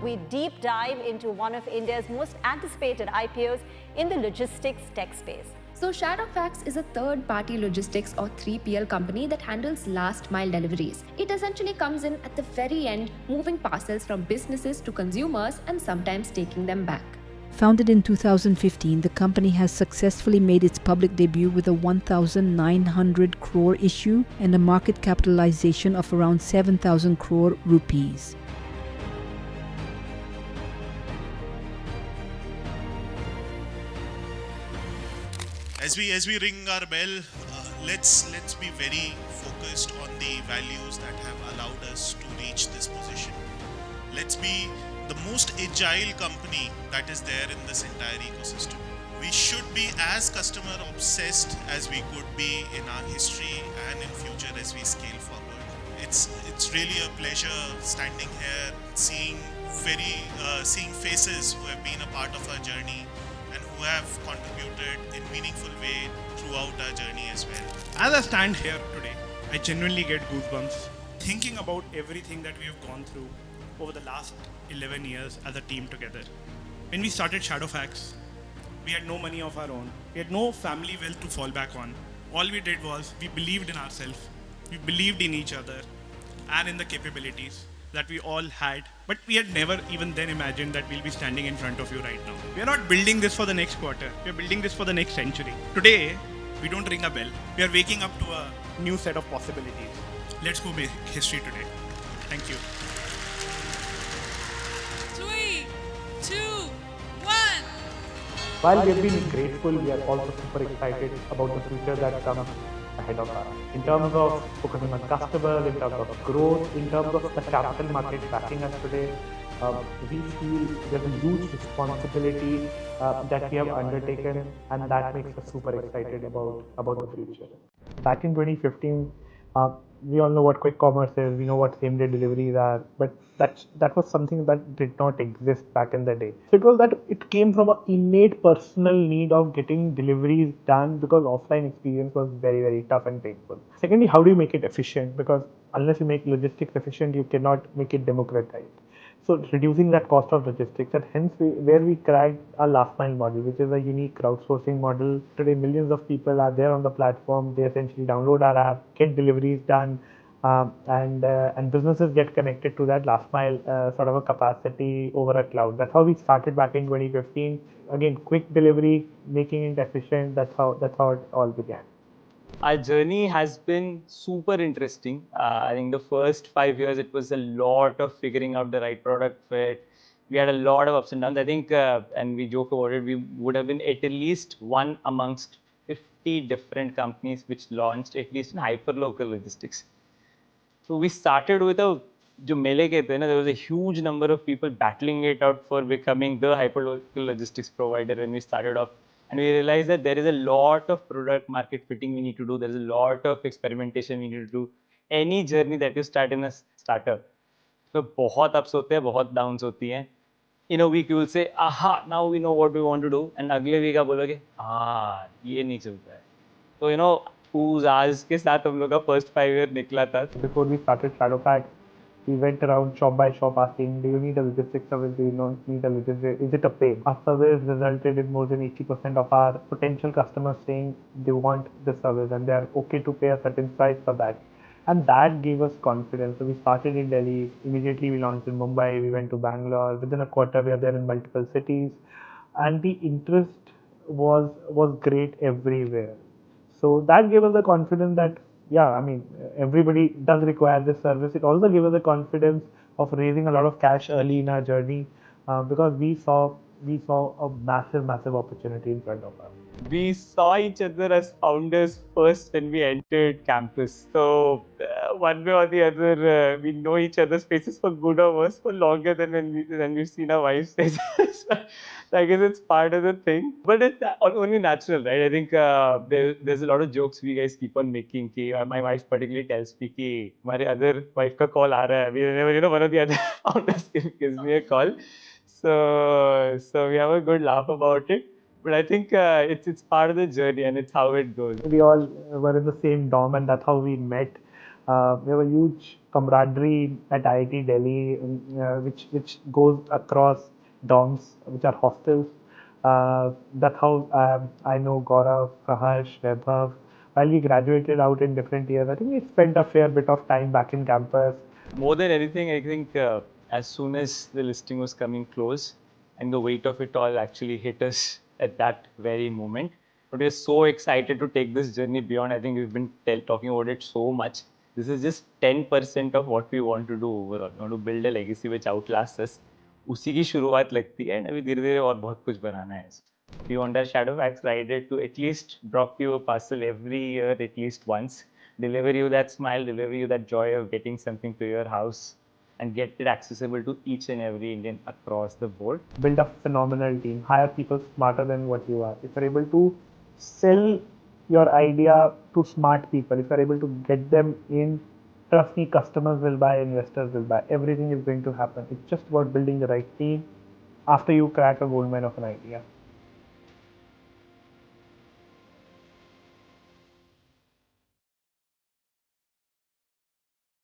we deep dive into one of India's most anticipated IPOs in the logistics tech space. So Shadowfax is a third-party logistics or 3PL company that handles last-mile deliveries. It essentially comes in at the very end, moving parcels from businesses to consumers and sometimes taking them back. Founded in 2015, the company has successfully made its public debut with a 1,900 crore issue and a market capitalization of around 7,000 crore rupees. As we ring our bell, let's be very focused on the values that have allowed us to reach this position. Let's be the most agile company that is there in this entire ecosystem. We should be as customer obsessed as we could be in our history and in future as we scale forward. It's really a pleasure standing here, seeing faces who have been a part of our journey and who have contributed in meaningful way throughout our journey as well. As I stand here today, I genuinely get goosebumps thinking about everything that we have gone through over the last 11 years as a team together. When we started Shadowfax, we had no money of our own. We had no family wealth to fall back on. All we did was we believed in ourselves, we believed in each other and in the capabilities that we all had, but we had never even then imagined that we'll be standing in front of you right now. We are not building this for the next quarter, we are building this for the next century. Today, we don't ring a bell. We are waking up to a new set of possibilities. Let's go make history today. Thank you. 3, 2, 1. While we have been grateful, we are also super excited about the future that comes ahead of us. In terms of focusing on customers, in terms of growth, in terms of the capital market backing us today, we feel there's a huge responsibility that we have undertaken, and that makes us super excited about the future. Back in 2015, we all know what quick commerce is, we know what same-day deliveries are, but that was something that did not exist back in the day. So it came from an innate personal need of getting deliveries done because offline experience was very, very tough and painful. Secondly, how do you make it efficient? Because unless you make logistics efficient, you cannot make it democratized. So reducing that cost of logistics, and hence where we cracked our last mile model, which is a unique crowdsourcing model. Today, millions of people are there on the platform. They essentially download our app, get deliveries done, and businesses get connected to that last mile sort of a capacity over a cloud. That's how we started back in 2015. Again, quick delivery, making it efficient. That's how it all began. Our journey has been super interesting. I think the first 5 years, it was a lot of figuring out the right product fit. We had a lot of ups and downs. I think, and we joke about it, we would have been at least one amongst 50 different companies which launched at least in hyperlocal logistics. So we started with there was a huge number of people battling it out for becoming the hyperlocal logistics provider when we started off. And we realized that there is a lot of product market fitting we need to do. There is a lot of experimentation we need to do. Any journey that you start in a startup, so बहुत ups होते हैं, बहुत downs होती हैं. In a week you will say, aha, now we know what we want to do. And अगले week आप बोलोगे, ये नहीं चलता है. So who's asked के साथ हम लोग का first 5 year निकला था. Before we started Shadowfax, we went around shop by shop asking, do you need a logistics service? Do you not need a logistics? Is it a pain? Our service resulted in more than 80% of our potential customers saying they want the service and they are okay to pay a certain price for that. And that gave us confidence. So we started in Delhi, immediately we launched in Mumbai, we went to Bangalore. Within a quarter, we are there in multiple cities. And the interest was great everywhere. So that gave us the confidence that everybody does require this service. It also gave us the confidence of raising a lot of cash early in our journey because we saw a massive opportunity in front of us. We saw each other as founders first when we entered campus. So one way or the other, we know each other's faces for good or worse for longer than when we've seen our wives' faces. So I guess it's part of the thing, but it's only natural, right? I think there's a lot of jokes we guys keep on making. My wife particularly tells me कि हमारे other wife का call आ रहा है. Whenever one of the other founders gives me a call, so we have a good laugh about it. But I think it's part of the journey and it's how it goes. We all were in the same dorm and that's how we met. We have a huge camaraderie at IIT Delhi, which goes across dorms, which are hostels. That's how I know Gaurav, Praharsh, Vaibhav. While we graduated out in different years, I think we spent a fair bit of time back in campus. More than anything, I think as soon as the listing was coming close and the weight of it all actually hit us at that very moment. But we're so excited to take this journey beyond. I think we've been talking about it so much. This is just 10% of what we want to do overall. We want to build a legacy which outlasts us. उसी की शुरुआत लगती है and अभी धीरे धीरे और बहुत कुछ बनाना है. We want our Shadowfax rider to at least drop you a parcel every year, at least once. Deliver you that smile, deliver you that joy of getting something to your house, and get it accessible to each and every Indian across the board. Build a phenomenal team, hire people smarter than what you are. If you're able to sell your idea to smart people, if you're able to get them in, trust me, customers will buy, investors will buy, everything is going to happen. It's just about building the right team after you crack a gold mine of an idea.